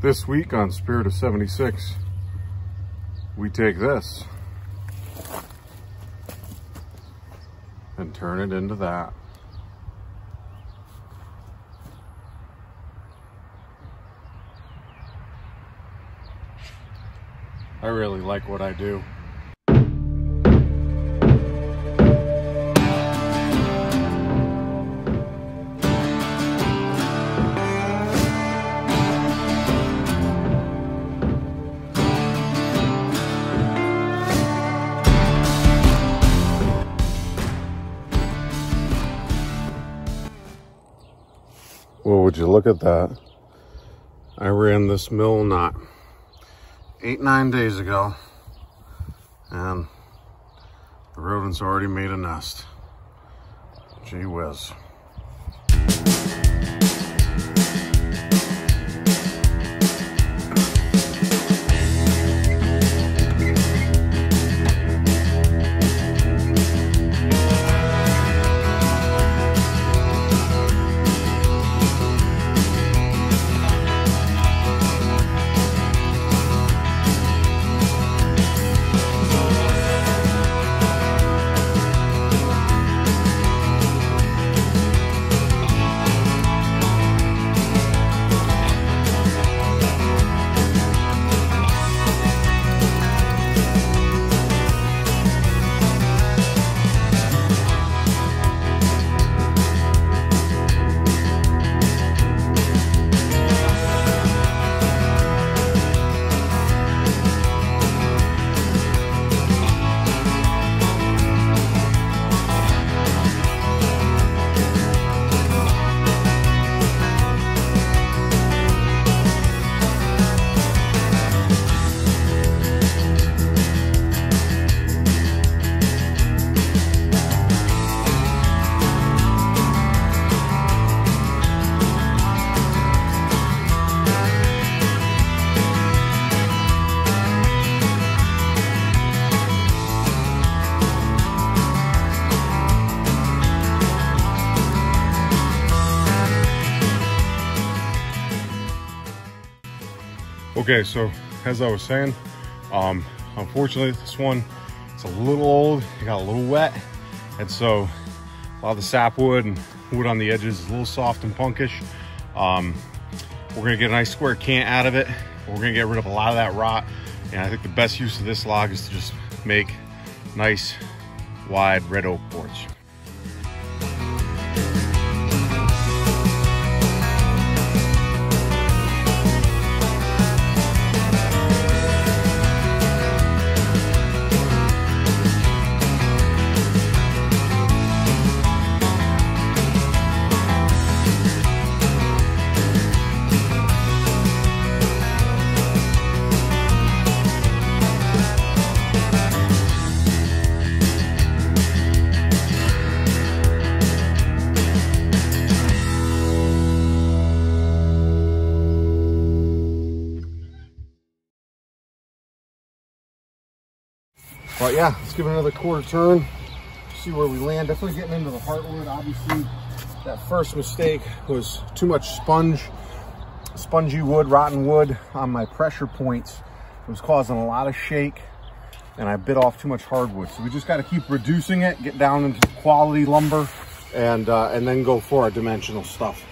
This week on Spirit of 76, we take this and turn it into that. I really like what I do. Well, would you look at that? I ran this mill knot 8-9 days ago, and the rodents already made a nest. Gee whiz. Okay, so as I was saying, unfortunately this one, it's a little old, it got a little wet, and so a lot of the sapwood and wood on the edges is a little soft and punkish. We're gonna get a nice square cant out of it. We're gonna get rid of a lot of that rot, and I think the best use of this log is to just make nice, wide red oak boards. But yeah, let's give it another quarter turn, see where we land. Definitely getting into the heartwood. Obviously, that first mistake was too much spongy wood, rotten wood on my pressure points. It was causing a lot of shake, and I bit off too much hardwood. So we just got to keep reducing it, get down into quality lumber, and then go for our dimensional stuff.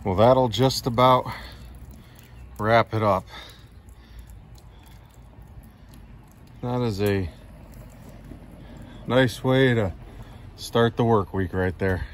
Well, that'll just about wrap it up. That is a nice way to start the work week right there.